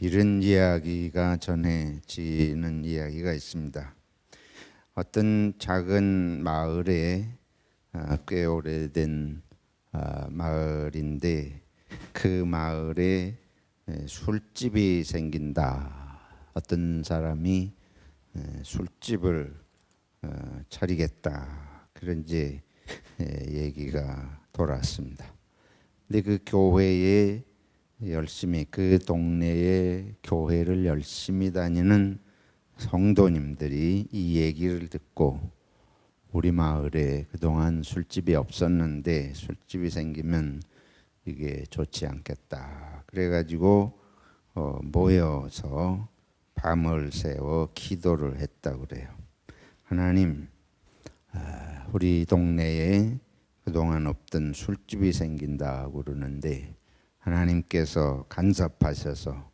이런 이야기가 전해지는 이야기가 있습니다. 어떤 작은 마을에 꽤 오래된 마을인데 그 마을에 술집이 생긴다. 어떤 사람이 술집을 차리겠다. 그런 이제 얘기가 돌았습니다. 근데 그 교회에 열심히 그 동네의 교회를 열심히 다니는 성도님들이 이 얘기를 듣고 우리 마을에 그동안 술집이 없었는데 술집이 생기면 이게 좋지 않겠다. 그래가지고 모여서 밤을 새워 기도를 했다고 그래요. 하나님, 우리 동네에 그동안 없던 술집이 생긴다고 그러는데 하나님께서 간섭하셔서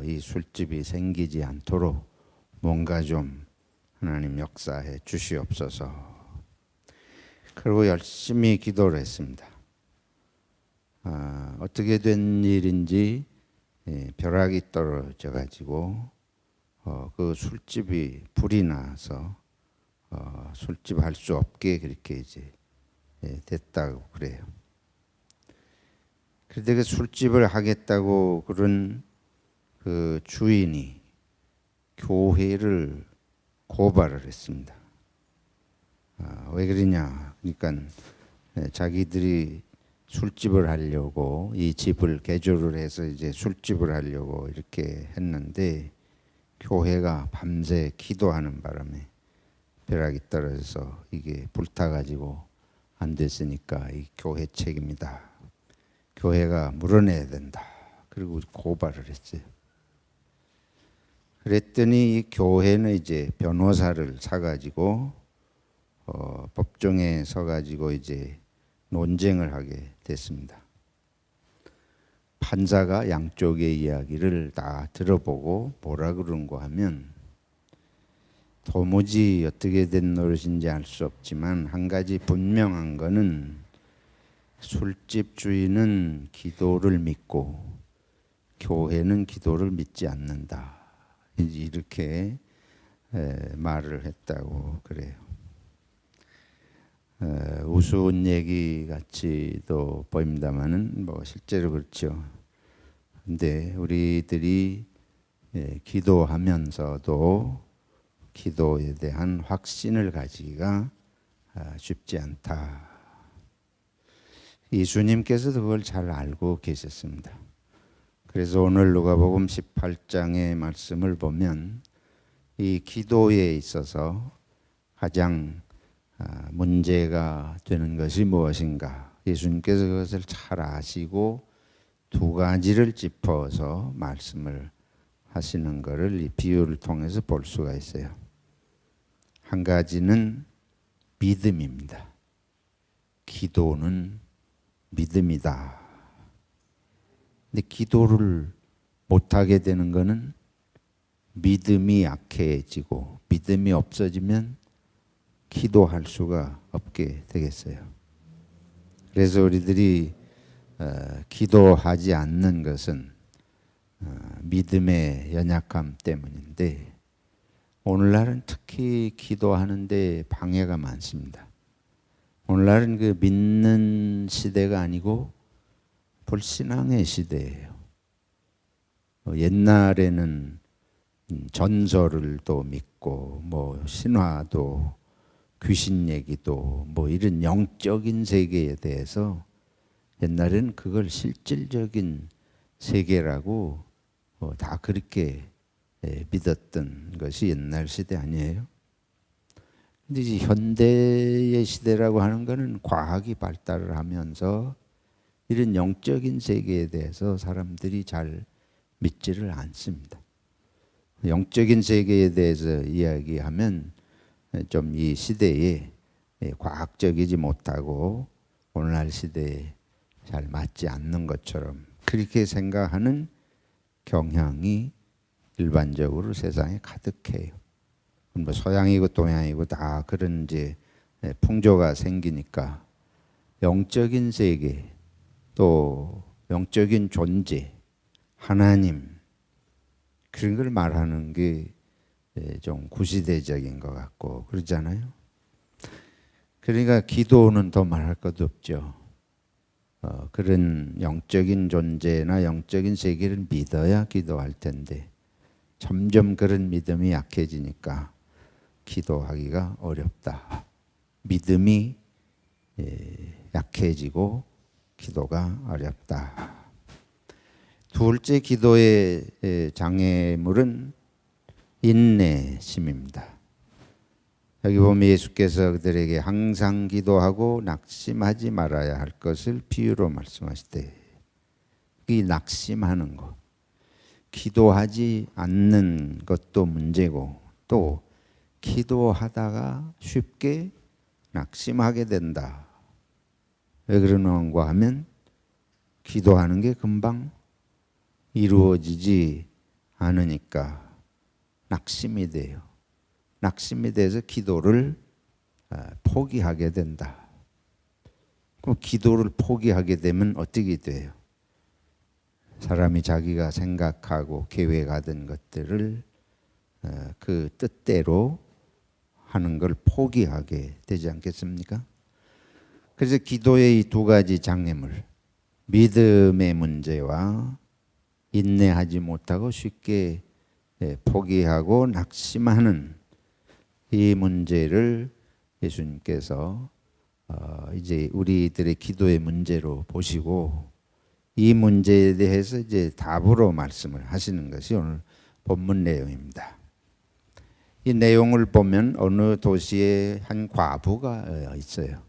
이 술집이 생기지 않도록 뭔가 좀 하나님 역사해 주시옵소서. 그리고 열심히 기도를 했습니다. 어떻게 된 일인지 벼락이 떨어져 가지고 그 술집이 불이 나서 술집 할 수 없게 그렇게 이제 됐다고 그래요. 그런데 그 술집을 하겠다고 그런 그 주인이 교회를 고발을 했습니다. 왜 그러냐? 그러니까 자기들이 술집을 하려고 이 집을 개조를 해서 이제 술집을 하려고 이렇게 했는데 교회가 밤새 기도하는 바람에 벼락이 떨어져서 이게 불타가지고 안 됐으니까 이 교회 책임이다. 교회가 물어내야 된다. 그리고 고발을 했어요. 그랬더니 이 교회는 이제 변호사를 사가지고 법정에 서가지고 이제 논쟁을 하게 됐습니다. 판사가 양쪽의 이야기를 다 들어보고 뭐라 그런가 하면 도무지 어떻게 된 노릇인지 알 수 없지만 한 가지 분명한 거는 술집 주인은 기도를 믿고 교회는 기도를 믿지 않는다. 이렇게 말을 했다고 그래요. 우스운 얘기 같이도 보입니다만은 뭐 실제로 그렇죠. 근데 우리들이 기도하면서도 기도에 대한 확신을 가지기가 쉽지 않다. 예수님께서도 그걸 잘 알고 계셨습니다. 그래서 오늘 누가복음 18장의 말씀을 보면 이 기도에 있어서 가장 문제가 되는 것이 무엇인가? 예수님께서 그것을 잘 아시고 두 가지를 짚어서 말씀을 하시는 것을 이 비유를 통해서 볼 수가 있어요. 한 가지는 믿음입니다. 기도는 믿음이다. 근데 기도를 못하게 되는 것은 믿음이 약해지고 믿음이 없어지면 기도할 수가 없게 되겠어요. 그래서 우리들이 기도하지 않는 것은 믿음의 연약함 때문인데 오늘날은 특히 기도하는데 방해가 많습니다. 오늘날은 그 믿는 시대가 아니고 불신앙의 시대예요. 옛날에는 전설을 또 믿고 뭐 신화도 귀신 얘기도 뭐 이런 영적인 세계에 대해서 옛날에는 그걸 실질적인 세계라고 다 그렇게 믿었던 것이 옛날 시대 아니에요? 근데 이제 현대의 시대라고 하는 것은 과학이 발달을 하면서 이런 영적인 세계에 대해서 사람들이 잘 믿지를 않습니다. 영적인 세계에 대해서 이야기하면 좀 이 시대에 과학적이지 못하고 오늘날 시대에 잘 맞지 않는 것처럼 그렇게 생각하는 경향이 일반적으로 세상에 가득해요. 뭐 서양이고 동양이고 다 그런 이제 풍조가 생기니까 영적인 세계 또 영적인 존재, 하나님 그런 걸 말하는 게 좀 구시대적인 것 같고 그러잖아요. 그러니까 기도는 더 말할 것도 없죠. 그런 영적인 존재나 영적인 세계를 믿어야 기도할 텐데 점점 그런 믿음이 약해지니까 기도하기가 어렵다. 믿음이 약해지고 기도가 어렵다. 둘째 기도의 장애물은 인내심입니다. 여기 보면 예수께서 그들에게 항상 기도하고 낙심하지 말아야 할 것을 비유로 말씀하실 때 이 낙심하는 것, 기도하지 않는 것도 문제고 또 기도하다가 쉽게 낙심하게 된다. 왜 그러는가 하면 기도하는 게 금방 이루어지지 않으니까 낙심이 돼요. 낙심이 돼서 기도를 포기하게 된다. 그럼 기도를 포기하게 되면 어떻게 돼요? 사람이 자기가 생각하고 계획하던 것들을 그 뜻대로 하는 걸 포기하게 되지 않겠습니까? 그래서 기도의 이 두 가지 장애물, 믿음의 문제와 인내하지 못하고 쉽게 포기하고 낙심하는 이 문제를 예수님께서 이제 우리들의 기도의 문제로 보시고 이 문제에 대해서 이제 답으로 말씀을 하시는 것이 오늘 본문 내용입니다. 이 내용을 보면 어느 도시에 한 과부가 있어요.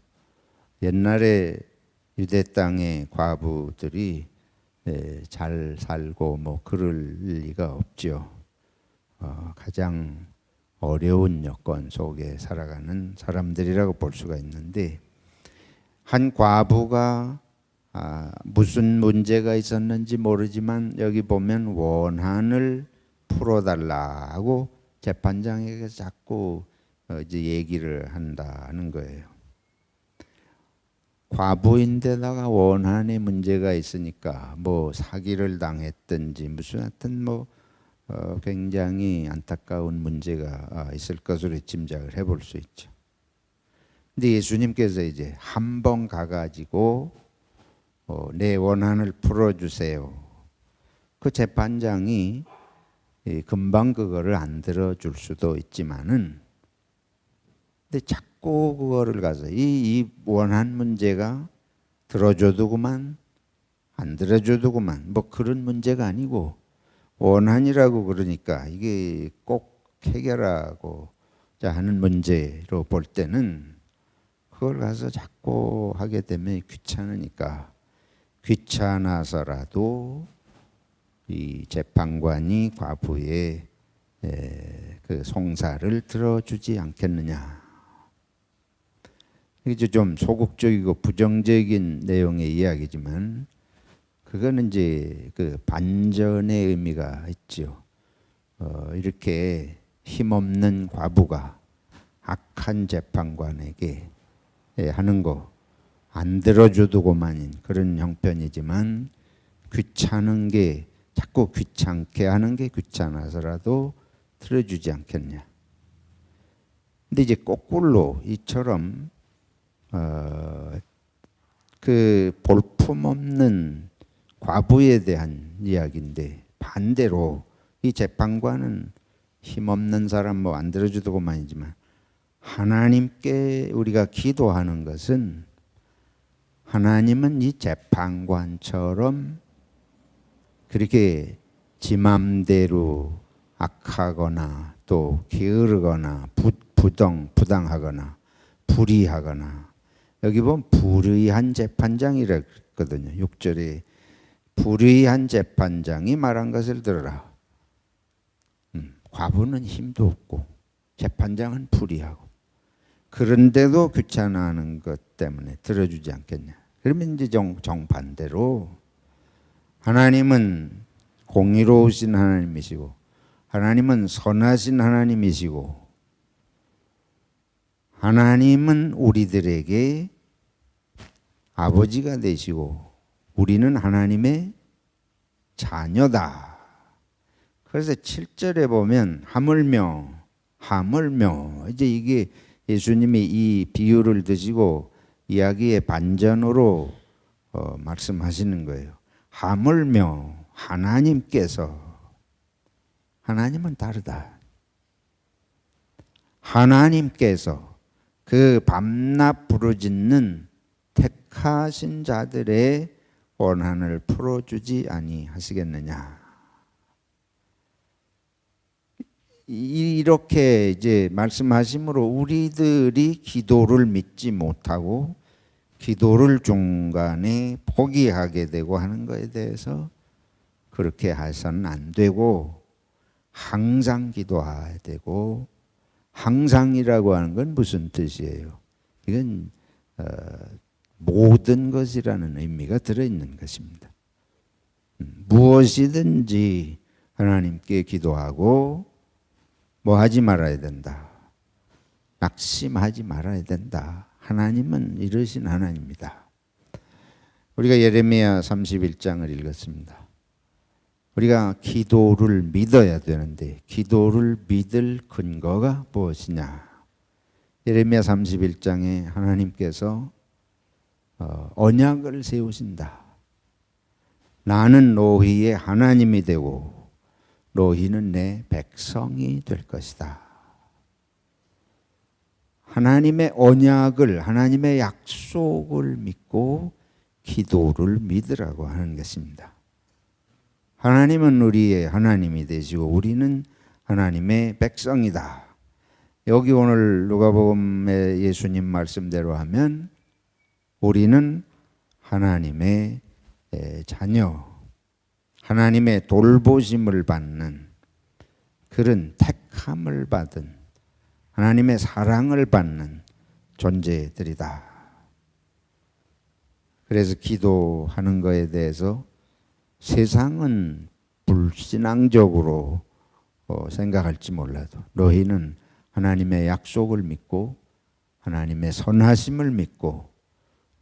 옛날에 유대 땅의 과부들이 잘 살고 뭐 그럴 리가 없죠. 가장 어려운 여건 속에 살아가는 사람들이라고 볼 수가 있는데 한 과부가 무슨 문제가 있었는지 모르지만 여기 보면 원한을 풀어달라고 재판장에게 자꾸 이제 얘기를 한다는 거예요. 과부인데다가 원한에 문제가 있으니까 뭐 사기를 당했든지 무슨 하여튼 뭐 굉장히 안타까운 문제가 있을 것으로 짐작을 해볼 수 있죠. 근데 예수님께서 이제 한 번 가가지고 내 원한을 풀어주세요. 그 재판장이 금방 그거를 안 들어줄 수도 있지만은 근데 자꾸 그거를 가서 이 원한 문제가 들어줘도 그만 안 들어줘도 그만 뭐 그런 문제가 아니고 원한이라고 그러니까 이게 꼭 해결하고자 하는 문제로 볼 때는 그걸 가서 자꾸 하게 되면 귀찮으니까 귀찮아서라도 이 재판관이 과부의 그 송사를 들어주지 않겠느냐. 이게 좀 소극적이고 부정적인 내용의 이야기지만 그거는 이제 그 반전의 의미가 있죠. 이렇게 힘없는 과부가 악한 재판관에게 하는 거 안 들어주고만인 그런 형편이지만 귀찮은 게 자꾸 귀찮게 하는 게 귀찮아서라도 들어주지 않겠냐. 근데 이제 거꾸로 이처럼 그 볼품없는 과부에 대한 이야기인데 반대로 이 재판관은 힘없는 사람 뭐 안 들어주고만이지만 하나님께 우리가 기도하는 것은 하나님은 이 재판관처럼 그렇게 지 맘대로 악하거나 또 게으르거나 부당하거나 불의하거나 여기 보면 불의한 재판장이라 그랬거든요. 6절에 불의한 재판장이 말한 것을 들어라. 과부는 힘도 없고 재판장은 불의하고 그런데도 귀찮아하는 것 때문에 들어주지 않겠냐. 그러면 이제 정반대로 하나님은 공의로우신 하나님이시고 하나님은 선하신 하나님이시고 하나님은 우리들에게 아버지가 되시고 우리는 하나님의 자녀다. 그래서 7절에 보면 하물며 이제 이게 예수님이 이 비유를 드시고 이야기의 반전으로 말씀하시는 거예요. 하물며 하나님은 다르다. 하나님께서 그 밤낮 부르짖는 택하신 자들의 원한을 풀어주지 아니하시겠느냐. 이렇게 이제 말씀하심으로 우리들이 기도를 믿지 못하고 기도를 중간에 포기하게 되고 하는 것에 대해서 그렇게 해서는 안 되고 항상 기도해야 되고, 항상이라고 하는 건 무슨 뜻이에요? 이건 모든 것이라는 의미가 들어있는 것입니다. 무엇이든지 하나님께 기도하고 뭐 하지 말아야 된다. 낙심하지 말아야 된다. 하나님은 이러신 하나님입니다. 우리가 예레미야 31장을 읽었습니다. 우리가 기도를 믿어야 되는데 기도를 믿을 근거가 무엇이냐? 예레미야 31장에 하나님께서 언약을 세우신다. 나는 너희의 하나님이 되고 너희는 내 백성이 될 것이다. 하나님의 언약을, 하나님의 약속을 믿고 기도를 믿으라고 하는 것입니다. 하나님은 우리의 하나님이 되시고 우리는 하나님의 백성이다. 여기 오늘 누가복음의 예수님 말씀대로 하면 우리는 하나님의 자녀, 하나님의 돌보심을 받는 그런 택함을 받은 하나님의 사랑을 받는 존재들이다. 그래서 기도하는 것에 대해서 세상은 불신앙적으로 생각할지 몰라도 너희는 하나님의 약속을 믿고 하나님의 선하심을 믿고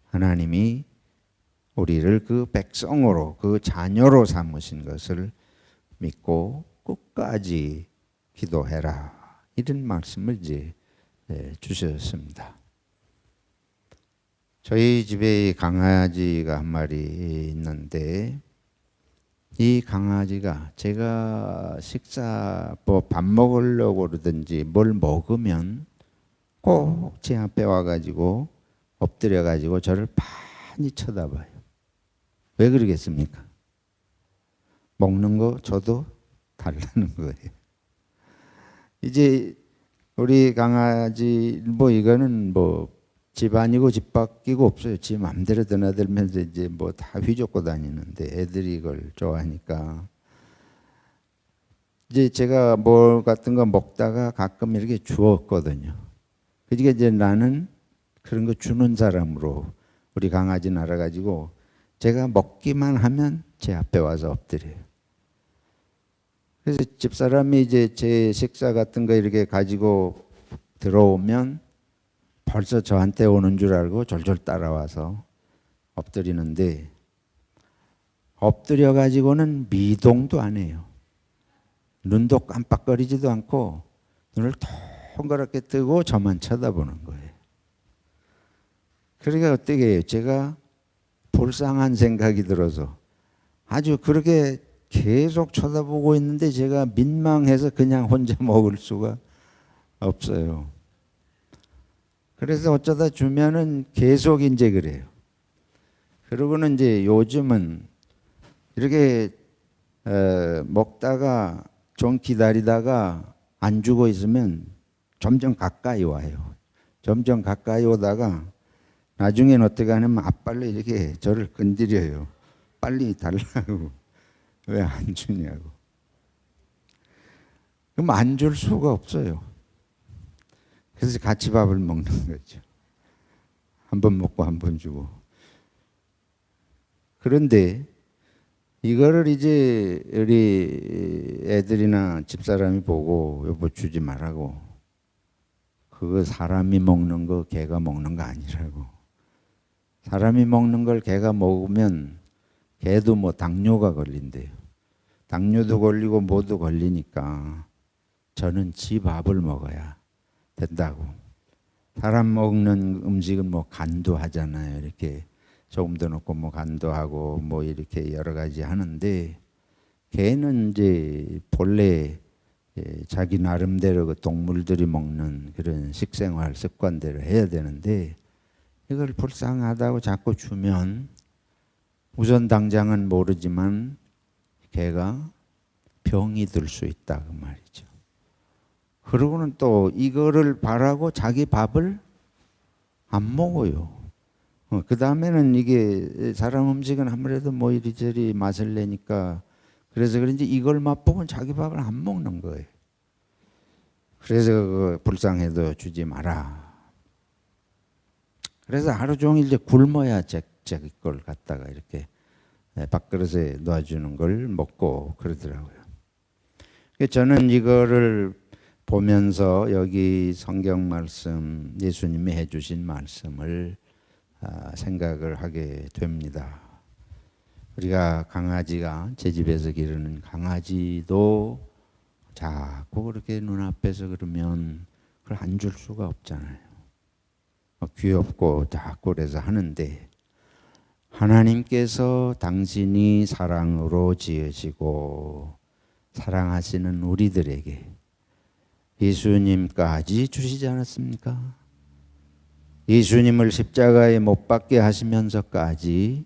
하나님이 우리를 그 백성으로, 그 자녀로 삼으신 것을 믿고 끝까지 기도해라. 이런 말씀을 이제 주셨습니다. 저희 집에 강아지가 한 마리 있는데 이 강아지가 제가 밥 먹으려고 그러든지 뭘 먹으면 꼭 제 앞에 와가지고 엎드려가지고 저를 많이 쳐다봐요. 왜 그러겠습니까? 먹는 거 저도 달라는 거예요. 이제 우리 강아지 이거는 집 아니고 집 밖이고 없어요. 지 마음대로 드나들면서 이제 다 휘젓고 다니는데 애들이 이걸 좋아하니까 이제 제가 뭐 같은 거 먹다가 가끔 이렇게 주었거든요. 그러니까 이제 나는 그런 거 주는 사람으로 우리 강아지는 알아가지고 제가 먹기만 하면 제 앞에 와서 엎드려요. 그래서 집사람이 이제 제 식사 같은 거 이렇게 가지고 들어오면 벌써 저한테 오는 줄 알고 졸졸 따라와서 엎드리는데 엎드려 가지고는 미동도 안 해요. 눈도 깜빡거리지도 않고 눈을 동그랗게 뜨고 저만 쳐다보는 거예요. 그러니까 어떻게 해요? 제가 불쌍한 생각이 들어서 아주 그렇게 계속 쳐다보고 있는데 제가 민망해서 그냥 혼자 먹을 수가 없어요. 그래서 어쩌다 주면은 계속 이제 그래요. 그러고는 이제 요즘은 이렇게 먹다가 좀 기다리다가 안 주고 있으면 점점 가까이 와요. 점점 가까이 오다가 나중엔 어떻게 하냐면 앞발로 이렇게 저를 건드려요. 빨리 달라고. 왜 안 주냐고. 그럼 안 줄 수가 없어요. 그래서 같이 밥을 먹는 거죠. 한 번 먹고 한 번 주고. 그런데 이거를 이제 우리 애들이나 집사람이 보고 여보 주지 말라고. 그거 사람이 먹는 거 개가 먹는 거 아니라고. 사람이 먹는 걸 개가 먹으면 개도 당뇨가 걸린대요. 당뇨도 걸리고 뭐도 걸리니까 저는 지 밥을 먹어야 된다고. 사람 먹는 음식은 뭐 간도 하잖아요. 이렇게 조금도 넣고 뭐 간도 하고 뭐 이렇게 여러 가지 하는데 개는 이제 본래 자기 나름대로 그 동물들이 먹는 그런 식생활 습관대로 해야 되는데 이걸 불쌍하다고 자꾸 주면 우선 당장은 모르지만 개가 병이 들 수 있다 그 말이죠. 그러고는 또 이거를 바라고 자기 밥을 안 먹어요. 그 다음에는 이게 사람 음식은 아무래도 뭐 이리저리 맛을 내니까 그래서 그런지 이걸 맛보고는 자기 밥을 안 먹는 거예요. 그래서 그 불쌍해도 주지 마라. 그래서 하루 종일 이제 굶어야 자기 걸 갖다가 이렇게 밥그릇에 놔주는 걸 먹고 그러더라고요. 저는 이거를 보면서 여기 성경 말씀, 예수님이 해주신 말씀을 생각을 하게 됩니다. 우리가 강아지가 제 집에서 기르는 강아지도 자꾸 그렇게 눈앞에서 그러면 그걸 안 줄 수가 없잖아요. 귀엽고 자꾸 그래서 하는데 하나님께서 당신이 사랑으로 지으시고 사랑하시는 우리들에게 예수님까지 주시지 않았습니까? 예수님을 십자가에 못 박게 하시면서까지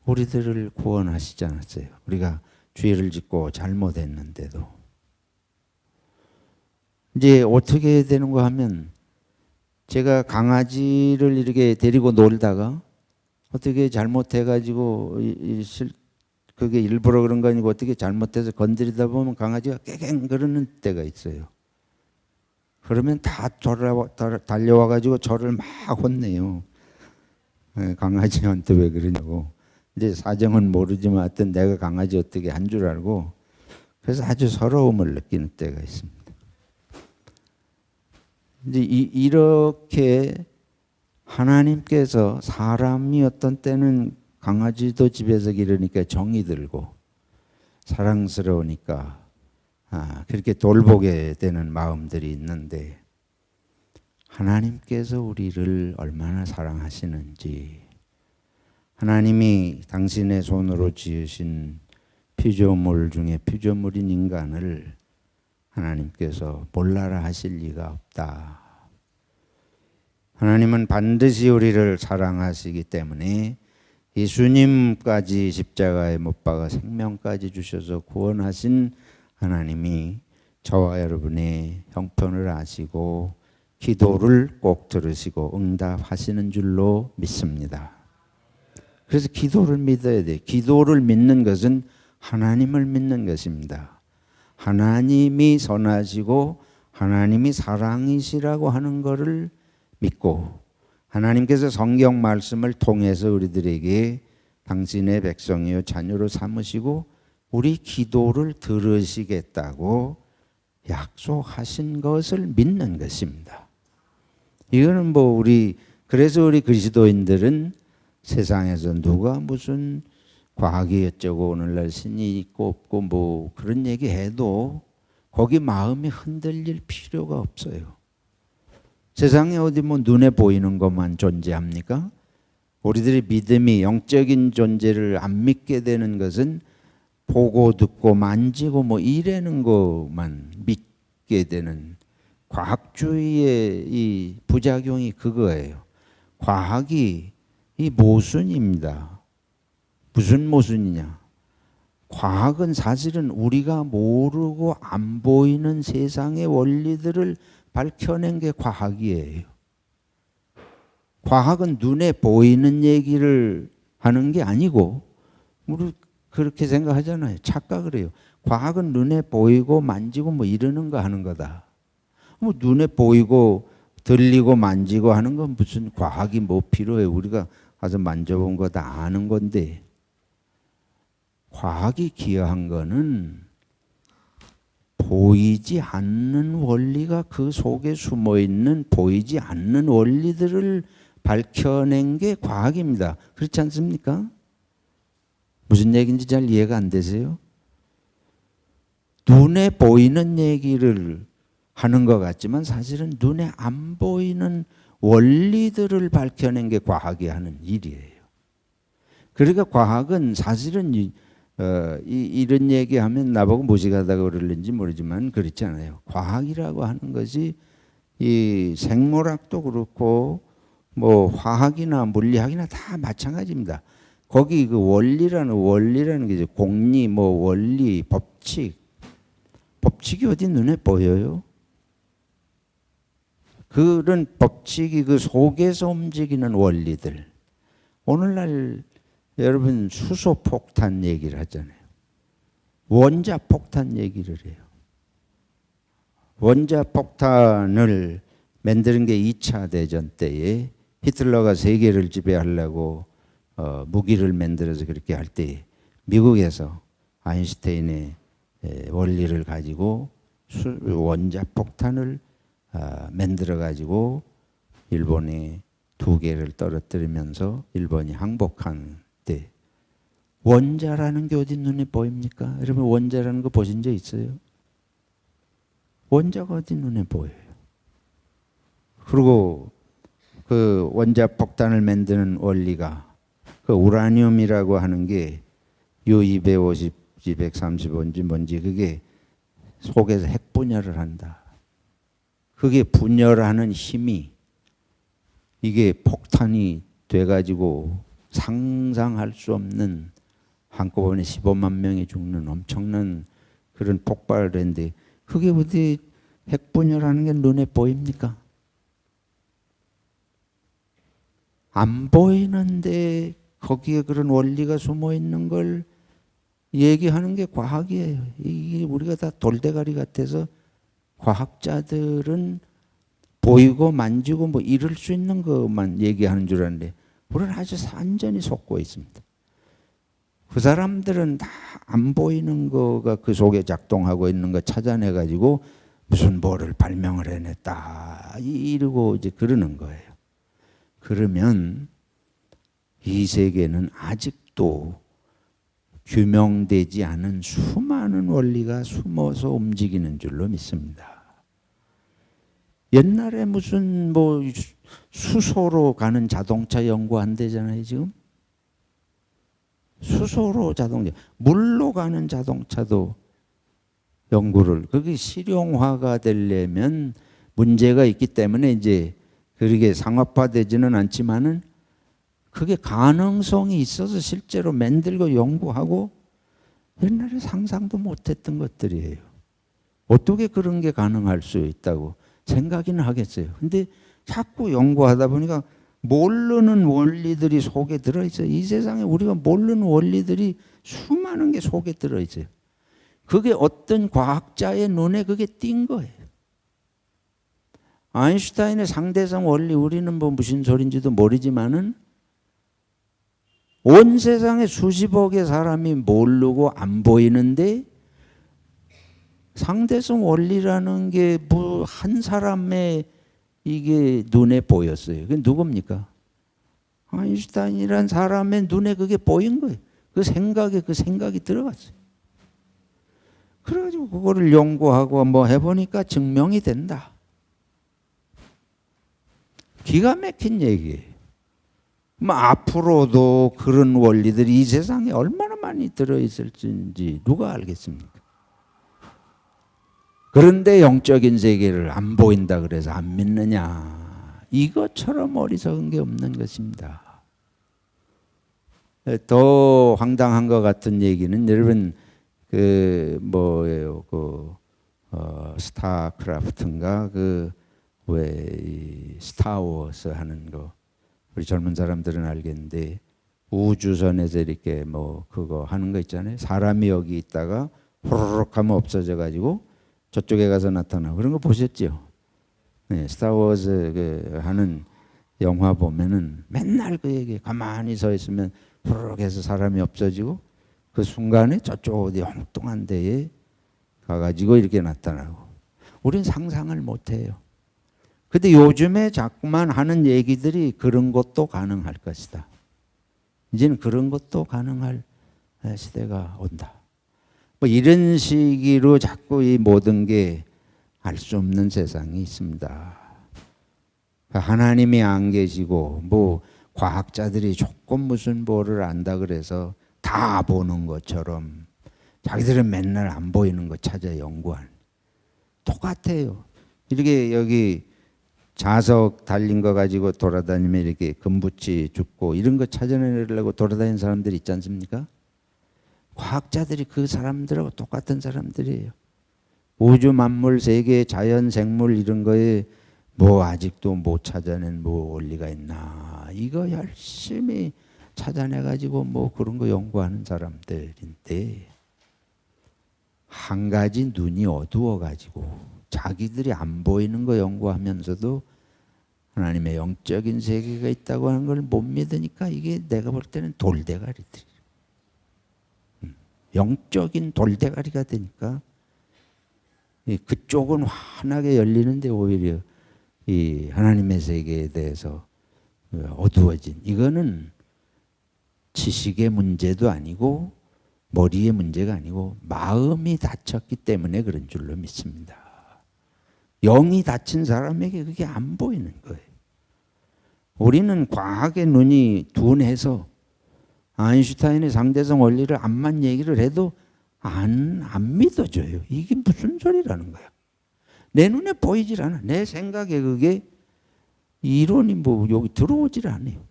우리들을 구원하시지 않았어요. 우리가 죄를 짓고 잘못했는데도. 이제 어떻게 해야 되는가 하면 제가 강아지를 이렇게 데리고 놀다가 어떻게 잘못해가지고 그게 일부러 그런 거 아니고 어떻게 잘못해서 건드리다 보면 강아지가 깨갱 그러는 때가 있어요. 그러면 다 달려와가지고 저를 막 혼내요. 강아지한테 왜 그러냐고. 이제 사정은 모르지만 하여튼 내가 강아지 어떻게 한 줄 알고 그래서 아주 서러움을 느끼는 때가 있습니다. 이제 이렇게 하나님께서 사람이 어떤 때는 강아지도 집에서 기르니까 정이 들고 사랑스러우니까 그렇게 돌보게 되는 마음들이 있는데 하나님께서 우리를 얼마나 사랑하시는지 하나님이 당신의 손으로 지으신 피조물 중에 피조물인 인간을 하나님께서 몰라라 하실 리가 없다. 하나님은 반드시 우리를 사랑하시기 때문에 예수님까지 십자가에 못 박아 생명까지 주셔서 구원하신 하나님이 저와 여러분의 형편을 아시고 기도를 꼭 들으시고 응답하시는 줄로 믿습니다. 그래서 기도를 믿어야 돼요. 기도를 믿는 것은 하나님을 믿는 것입니다. 하나님이 선하시고 하나님이 사랑이시라고 하는 것을 믿고 하나님께서 성경 말씀을 통해서 우리들에게 당신의 백성이요 자녀로 삼으시고 우리 기도를 들으시겠다고 약속하신 것을 믿는 것입니다. 이거는 뭐 그래서 우리 그리스도인들은 세상에서 누가 무슨 과학이 어쩌고 오늘날 신이 있고 없고 뭐 그런 얘기 해도 거기 마음이 흔들릴 필요가 없어요. 세상에 어디 뭐 눈에 보이는 것만 존재합니까? 우리들의 믿음이 영적인 존재를 안 믿게 되는 것은 보고 듣고 만지고 뭐 이래는 것만 믿게 되는 과학주의의 이 부작용이 그거예요. 과학이 이 모순입니다. 무슨 모순이냐? 과학은 사실은 우리가 모르고 안 보이는 세상의 원리들을 밝혀낸 게 과학이에요. 과학은 눈에 보이는 얘기를 하는 게 아니고 우리 그렇게 생각하잖아요. 착각을 해요. 과학은 눈에 보이고 만지고 뭐 이러는 거 하는 거다. 뭐 눈에 보이고 들리고 만지고 하는 건 무슨 과학이 뭐 필요해. 우리가 가서 만져본 거 다 아는 건데 과학이 기여한 거는 보이지 않는 원리가 그 속에 숨어 있는 보이지 않는 원리들을 밝혀낸 게 과학입니다. 그렇지 않습니까? 무슨 얘기인지 잘 이해가 안 되세요? 눈에 보이는 얘기를 하는 것 같지만 사실은 눈에 안 보이는 원리들을 밝혀낸 게 과학이 하는 일이에요. 그러니까 과학은 사실은 이런 얘기하면 나보고 무식하다고 그러는지 모르지만 그렇지 않아요. 과학이라고 하는 것이 이 생물학도 그렇고 뭐 화학이나 물리학이나 다 마찬가지입니다. 거기 그 원리라는 게 이제 공리, 뭐 원리, 법칙이 어디 눈에 보여요? 그런 법칙이 그 속에서 움직이는 원리들. 오늘날 여러분 수소폭탄 얘기를 하잖아요. 원자폭탄 얘기를 해요. 원자폭탄을 만드는 게 2차 대전 때에 히틀러가 세계를 지배하려고 무기를 만들어서 그렇게 할 때 미국에서 아인슈타인의 원리를 가지고 원자폭탄을 만들어 가지고 일본에 2개를 떨어뜨리면서 일본이 항복한 때 원자라는 게 어디 눈에 보입니까? 여러분 원자라는 거 보신 적 있어요? 원자가 어디 눈에 보여요? 그리고 그 원자폭탄을 만드는 원리가 그 우라늄이라고 하는 게 U250, 235인지 뭔지 그게 속에서 핵 분열을 한다. 그게 분열하는 힘이 이게 폭탄이 돼가지고 상상할 수 없는 한꺼번에 15만 명이 죽는 엄청난 그런 폭발을 했는데 그게 어디 핵 분열하는 게 눈에 보입니까? 안 보이는데 거기에 그런 원리가 숨어 있는 걸 얘기하는 게 과학이에요. 이게 우리가 다 돌대가리 같아서 과학자들은 보이고 만지고 뭐 이럴 수 있는 것만 얘기하는 줄 아는데 우리는 아주 완전히 속고 있습니다. 그 사람들은 다 안 보이는 거가 그 속에 작동하고 있는 거 찾아내가지고 무슨 뭐를 발명을 해냈다 이러고 이제 그러는 거예요. 그러면 이 세계는 아직도 규명되지 않은 수많은 원리가 숨어서 움직이는 줄로 믿습니다. 옛날에 무슨 뭐 수소로 가는 자동차 연구한대잖아요, 지금. 수소로 자동차, 물로 가는 자동차도 연구를, 그게 실용화가 되려면 문제가 있기 때문에 이제 그렇게 상업화되지는 않지만은 그게 가능성이 있어서 실제로 만들고 연구하고 옛날에 상상도 못했던 것들이에요. 어떻게 그런 게 가능할 수 있다고 생각이나 하겠어요. 근데 자꾸 연구하다 보니까 모르는 원리들이 속에 들어있어요. 이 세상에 우리가 모르는 원리들이 수많은 게 속에 들어있어요. 그게 어떤 과학자의 눈에 그게 띈 거예요. 아인슈타인의 상대성 원리 우리는 뭐 무슨 소린지도 모르지만은 온 세상에 수십억의 사람이 모르고 안 보이는데 상대성 원리라는 게 뭐 한 사람의 이게 눈에 보였어요. 그게 누굽니까? 아인슈타인이란 사람의 눈에 그게 보인 거예요. 그 생각이 들어갔어요. 그래가지고 그거를 연구하고 뭐 해보니까 증명이 된다. 기가 막힌 얘기예요. 뭐 앞으로도 그런 원리들이 이 세상에 얼마나 많이 들어있을지 누가 알겠습니까? 그런데 영적인 세계를 안 보인다 그래서 안 믿느냐? 이것처럼 어리석은 게 없는 것입니다. 더 황당한 것 같은 얘기는 여러분 그 뭐예요? 스타크래프트인가 그 왜 스타워즈 하는 거 우리 젊은 사람들은 알겠는데 우주선에서 이렇게 뭐 그거 하는 거 있잖아요. 사람이 여기 있다가 호로록 하면 없어져 가지고 저쪽에 가서 나타나고 그런 거 보셨죠? 네, 스타워즈 그 하는 영화 보면은 맨날 그 얘기 가만히 서 있으면 호로록 해서 사람이 없어지고 그 순간에 저쪽 어디 엉뚱한 데에 가가지고 이렇게 나타나고 우린 상상을 못해요. 근데 요즘에 자꾸만 하는 얘기들이 그런 것도 가능할 것이다. 이제는 그런 것도 가능할 시대가 온다. 뭐 이런 식으로 자꾸 이 모든 게 알 수 없는 세상이 있습니다. 하나님이 안 계시고 뭐 과학자들이 조금 무슨 뭐를 안다 그래서 다 보는 것처럼 자기들은 맨날 안 보이는 거 찾아 연구하는, 똑같아요. 이렇게 여기 자석 달린 거 가지고 돌아다니면 이렇게 금붙이 죽고 이런 거 찾아내려고 돌아다니는 사람들이 있지 않습니까? 과학자들이 그 사람들하고 똑같은 사람들이에요. 우주 만물 세계 자연 생물 이런 거에 뭐 아직도 못 찾아낸 뭐 원리가 있나, 이거 열심히 찾아내 가지고 뭐 그런 거 연구하는 사람들인데, 한 가지 눈이 어두워 가지고 자기들이 안 보이는 거 연구하면서도 하나님의 영적인 세계가 있다고 하는 걸 못 믿으니까 이게 내가 볼 때는 돌대가리들, 영적인 돌대가리가 되니까 그쪽은 환하게 열리는데 오히려 이 하나님의 세계에 대해서 어두워진, 이거는 지식의 문제도 아니고 머리의 문제가 아니고 마음이 닫혔기 때문에 그런 줄로 믿습니다. 영이 닫힌 사람에게 그게 안 보이는 거예요. 우리는 과학의 눈이 둔해서 아인슈타인의 상대성 원리를 암만 얘기를 해도 안 믿어져요. 이게 무슨 소리라는 거야. 내 눈에 보이질 않아. 내 생각에 그게 이론이 뭐 여기 들어오질 않아요.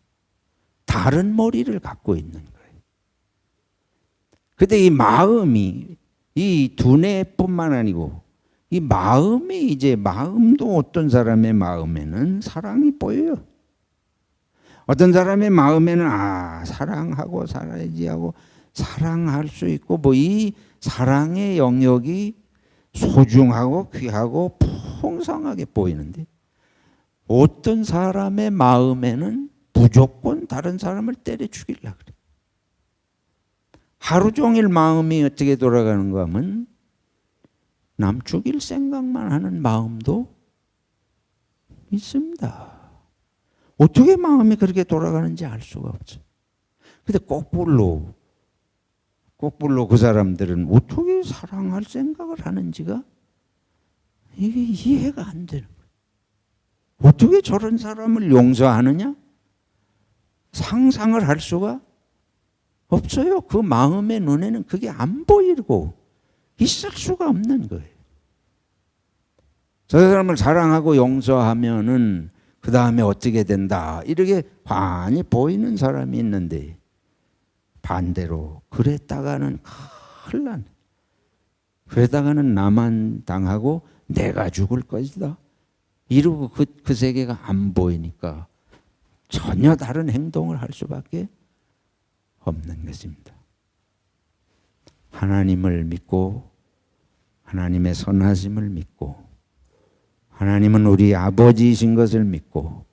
다른 머리를 갖고 있는 거예요. 근데 이 마음이, 이 두뇌뿐만 아니고 이 마음이, 이제 마음도 어떤 사람의 마음에는 사랑이 보여요. 어떤 사람의 마음에는 사랑하고 살아야지 하고 사랑할 수 있고 뭐 이 사랑의 영역이 소중하고 귀하고 풍성하게 보이는데, 어떤 사람의 마음에는 무조건 다른 사람을 때려 죽이려고 그래. 하루 종일 마음이 어떻게 돌아가는가 하면 남 죽일 생각만 하는 마음도 있습니다. 어떻게 마음이 그렇게 돌아가는지 알 수가 없어요. 근데 거꾸로 그 사람들은 어떻게 사랑할 생각을 하는지가 이게 이해가 안 되는 거예요. 어떻게 저런 사람을 용서하느냐? 상상을 할 수가 없어요. 그 마음의 눈에는 그게 안 보이고 있을 수가 없는 거예요. 저 사람을 사랑하고 용서하면은 그 다음에 어떻게 된다, 이렇게 환히 보이는 사람이 있는데, 반대로 그랬다가는 큰일 나네. 그러다가는 나만 당하고 내가 죽을 것이다, 이러고 그 세계가 안 보이니까 전혀 다른 행동을 할 수밖에 없는 것입니다. 하나님을 믿고 하나님의 선하심을 믿고 하나님은 우리 아버지이신 것을 믿고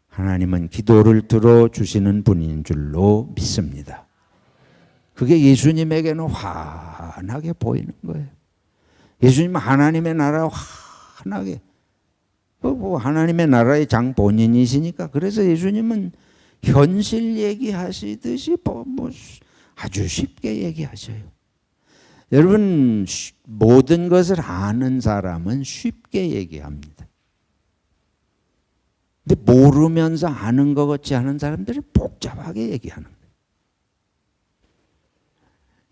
하나님은 기도를 들어주시는 분인 줄로 믿습니다. 그게 예수님에게는 환하게 보이는 거예요. 예수님은 하나님의 나라 환하게, 하나님의 나라의 장 본인이시니까, 그래서 예수님은 현실 얘기하시듯이 아주 쉽게 얘기하셔요. 여러분, 모든 것을 아는 사람은 쉽게 얘기합니다. 근데 모르면서 아는 것 같이 하는 사람들은 복잡하게 얘기하는 거예요.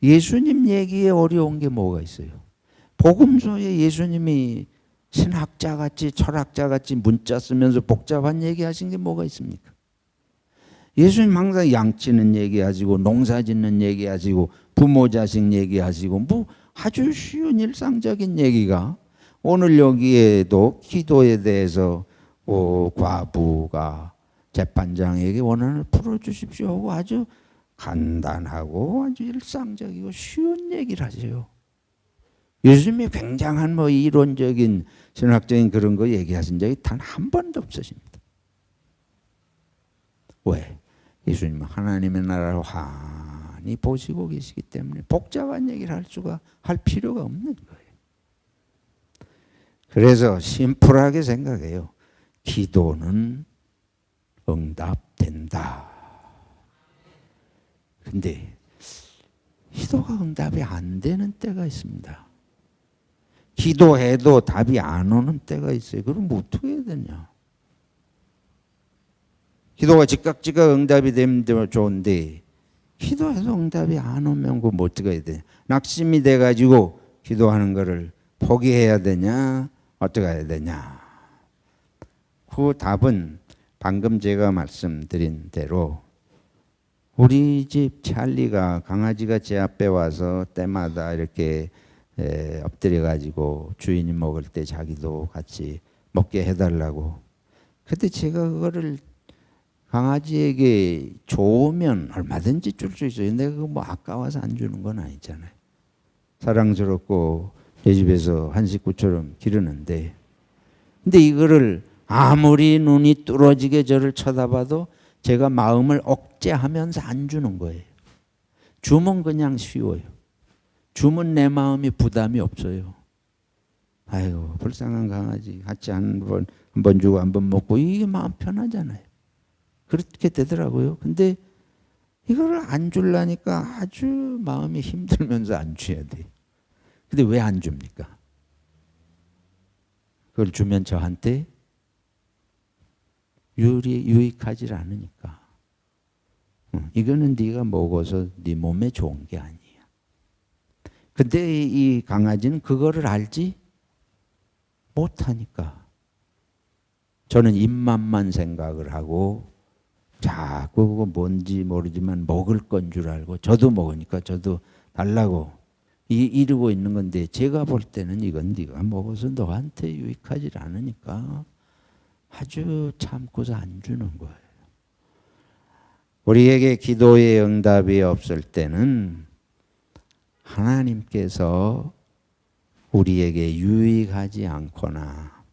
예수님 얘기에 어려운 게 뭐가 있어요? 복음서에 예수님이 신학자같이 철학자같이 문자 쓰면서 복잡한 얘기하신 게 뭐가 있습니까? 예수님 항상 양치는 얘기하시고 농사 짓는 얘기하시고 부모 자식 얘기하시고 뭐 아주 쉬운 일상적인 얘기가, 오늘 여기에도 기도에 대해서 과부가 재판장에게 원한을 풀어주십시오 하고 아주 간단하고 아주 일상적이고 쉬운 얘기를 하세요. 예수님이 굉장한 뭐 이론적인 신학적인 그런 거 얘기하신 적이 단 한 번도 없으십니다. 왜? 예수님은 하나님의 나라를 환히 보시고 계시기 때문에 복잡한 얘기를 할 필요가 없는 거예요. 그래서 심플하게 생각해요. 기도는 응답된다. 근데 기도가 응답이 안 되는 때가 있습니다. 기도해도 답이 안 오는 때가 있어요. 그럼 어떻게 해야 되냐? 기도가 즉각 응답이 되면 좋은데 기도해도 응답이 안 오면 그럼 어떻게 해야 되냐? 낙심이 돼가지고 기도하는 거를 포기해야 되냐? 어떻게 해야 되냐? 그 답은 방금 제가 말씀드린 대로 우리 집 찰리가 강아지가 제 앞에 와서 때마다 이렇게 엎드려 가지고 주인이 먹을 때 자기도 같이 먹게 해달라고. 그때 제가 그거를 강아지에게 좋으면 얼마든지 줄 수 있어요. 근데 그거 뭐 아까워서 안 주는 건 아니잖아요. 사랑스럽고 내 집에서 한 식구처럼 기르는데, 근데 이거를 아무리 눈이 뚫어지게 저를 쳐다봐도 제가 마음을 억제하면서 안 주는 거예요. 주면 그냥 쉬워요. 주면 내 마음이 부담이 없어요. 아이고 불쌍한 강아지 같이 한 번 주고 한 번 먹고 이게 마음 편하잖아요. 그렇게 되더라고요. 근데 이거를 안 주려니까 아주 마음이 힘들면서 안 줘야 돼. 근데 왜 안 줍니까? 그걸 주면 저한테 유익하지 않으니까. 이거는 네가 먹어서 네 몸에 좋은 게 아니야. 근데 이 강아지는 그거를 알지 못하니까 저는 입맛만 생각을 하고 자꾸 그거 뭔지 모르지만 먹을 건 줄 알고 저도 먹으니까 저도 달라고 이러고 있는 건데 제가 볼 때는 이건 네가 먹어서 너한테 유익하지 않으니까 아주 참고서 안 주는 거예요. 우리에게 기도의 응답이 없을 때는 하나님께서 우리에게 유익하지 않거나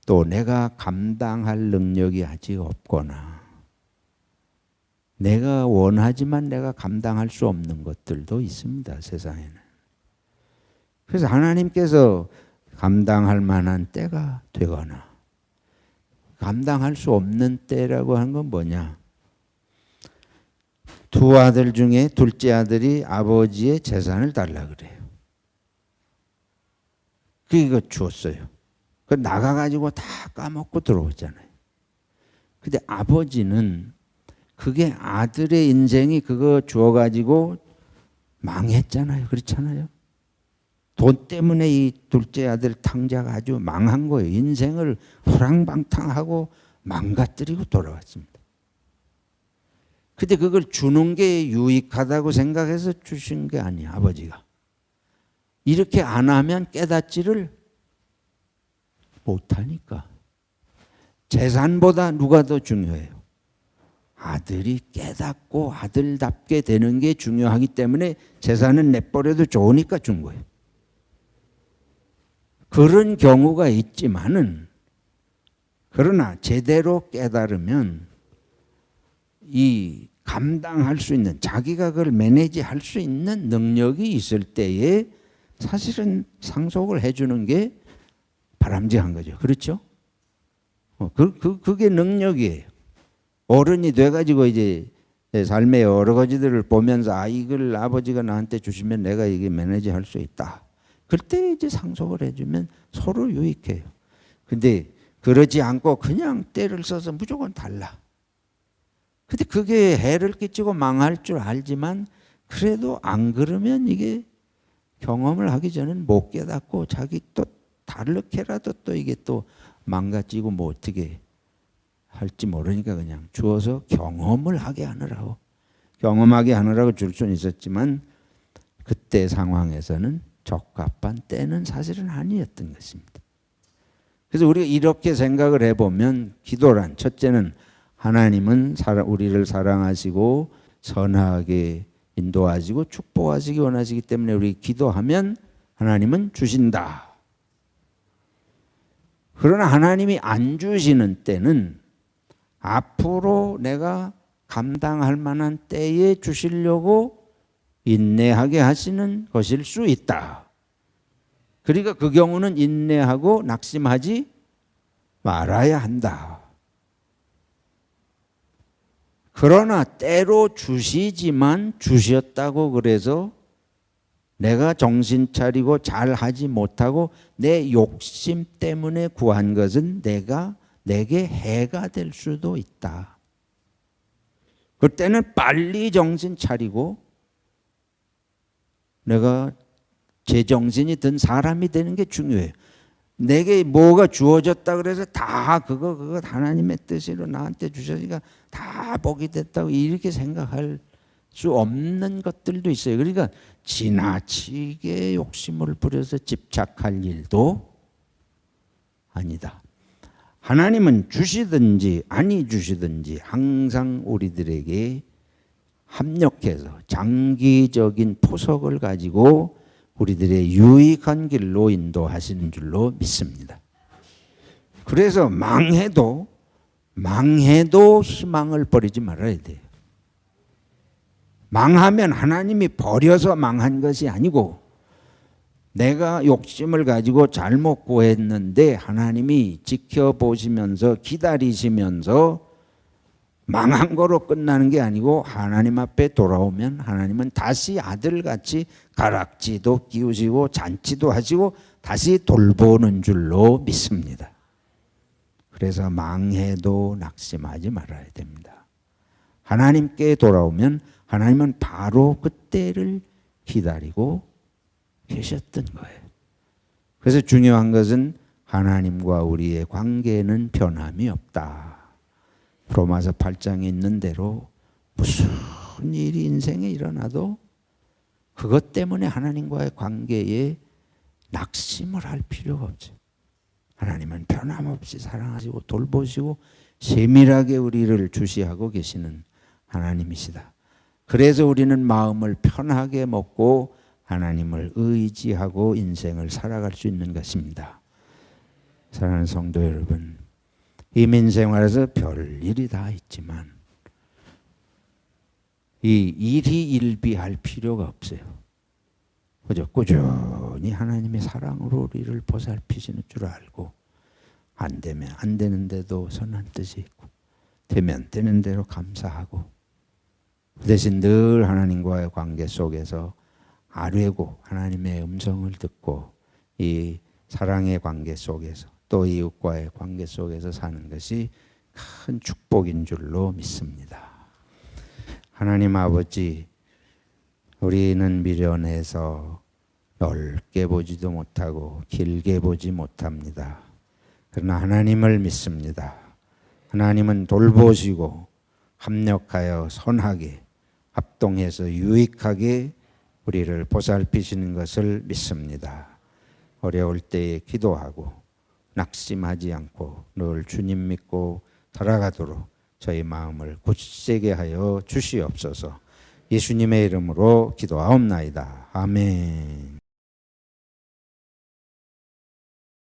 또 내가 감당할 능력이 아직 없거나 내가 원하지만 내가 감당할 수 없는 것들도 있습니다. 세상에는. 그래서 하나님께서 감당할 만한 때가 되거나 감당할 수 없는 때라고 하는 건 뭐냐? 두 아들 중에 둘째 아들이 아버지의 재산을 달라 그래요. 그거 주었어요. 그 나가가지고 다 까먹고 들어오잖아요. 근데 아버지는 그게 아들의 인생이 그거 주어가지고 망했잖아요. 그렇잖아요. 돈 때문에 이 둘째 아들 탕자가 아주 망한 거예요. 인생을 호랑방탕하고 망가뜨리고 돌아왔습니다. 근데 그걸 주는 게 유익하다고 생각해서 주신 게 아니에요. 아버지가. 이렇게 안 하면 깨닫지를 못하니까. 재산보다 누가 더 중요해요? 아들이 깨닫고 아들답게 되는 게 중요하기 때문에 재산은 내버려도 좋으니까 준 거예요. 그런 경우가 있지만은 그러나 제대로 깨달으면 이 감당할 수 있는 자기가 그걸 매니지할 수 있는 능력이 있을 때에 사실은 상속을 해주는 게 바람직한 거죠. 그렇죠? 그게 능력이에요. 어른이 돼가지고 이제 삶의 여러 가지들을 보면서 이걸 아버지가 나한테 주시면 내가 이게 매니지할 수 있다. 그때 이제 상속을 해주면 서로 유익해요. 근데 그러지 않고 그냥 때를 써서 무조건 달라. 근데 그게 해를 끼치고 망할 줄 알지만 그래도 안 그러면 이게 경험을 하기 전엔 못 깨닫고 자기 또 다르게라도 또 이게 또 망가지고 뭐 어떻게 할지 모르니까 그냥 주어서 경험을 하게 하느라고 경험하게 하느라고 줄 수는 있었지만 그때 상황에서는 적합한 때는 사실은 아니었던 것입니다. 그래서 우리가 이렇게 생각을 해보면 기도란 첫째는 하나님은 우리를 사랑하시고 선하게 인도하시고 축복하시기 원하시기 때문에 우리 기도하면 하나님은 주신다. 그러나 하나님이 안 주시는 때는 앞으로 내가 감당할 만한 때에 주시려고 인내하게 하시는 것일 수 있다. 그러니까 그 경우는 인내하고 낙심하지 말아야 한다. 그러나 때로 주시지만 주셨다고 그래서 내가 정신 차리고 잘 하지 못하고 내 욕심 때문에 구한 것은 내게 해가 될 수도 있다. 그때는 빨리 정신 차리고 내가 제정신이 든 사람이 되는 게 중요해요. 내게 뭐가 주어졌다 그래서 다 그거 하나님의 뜻으로 나한테 주셔지니까 다 복이 됐다고 이렇게 생각할 수 없는 것들도 있어요. 그러니까 지나치게 욕심을 부려서 집착할 일도 아니다. 하나님은 주시든지 아니 주시든지 항상 우리들에게 합력해서 장기적인 포석을 가지고 우리들의 유익한 길로 인도하시는 줄로 믿습니다. 그래서 망해도 희망을 버리지 말아야 돼요. 망하면 하나님이 버려서 망한 것이 아니고 내가 욕심을 가지고 잘못 구했는데 하나님이 지켜보시면서 기다리시면서 망한 거로 끝나는 게 아니고 하나님 앞에 돌아오면 하나님은 다시 아들같이 가락지도 끼우시고 잔치도 하시고 다시 돌보는 줄로 믿습니다. 그래서 망해도 낙심하지 말아야 됩니다. 하나님께 돌아오면 하나님은 바로 그때를 기다리고 계셨던 거예요. 그래서 중요한 것은 하나님과 우리의 관계는 변함이 없다. 로마서 8장에 있는 대로 무슨 일이 인생에 일어나도 그것 때문에 하나님과의 관계에 낙심을 할 필요가 없죠. 하나님은 변함없이 사랑하시고 돌보시고 세밀하게 우리를 주시하고 계시는 하나님이시다. 그래서 우리는 마음을 편하게 먹고 하나님을 의지하고 인생을 살아갈 수 있는 것입니다. 사랑하는 성도 여러분, 이민생활에서 별 일이 다 있지만 이 일이 일비할 필요가 없어요. 그저 꾸준히 하나님의 사랑으로 우리를 보살피시는 줄 알고 안 되면 안 되는데도 선한 뜻이 있고 되면 되는 대로 감사하고 그 대신 늘 하나님과의 관계 속에서 아뢰고 하나님의 음성을 듣고 이 사랑의 관계 속에서 또 이웃과의 관계 속에서 사는 것이 큰 축복인 줄로 믿습니다. 하나님 아버지, 우리는 미련해서 넓게 보지도 못하고 길게 보지 못합니다. 그러나 하나님을 믿습니다. 하나님은 돌보시고 합력하여 선하게 합동해서 유익하게 우리를 보살피시는 것을 믿습니다. 어려울 때에 기도하고 낙심하지 않고 늘 주님 믿고 살아가도록 저희 마음을 굳세게 하여 주시옵소서. 예수님의 이름으로 기도하옵나이다. 아멘.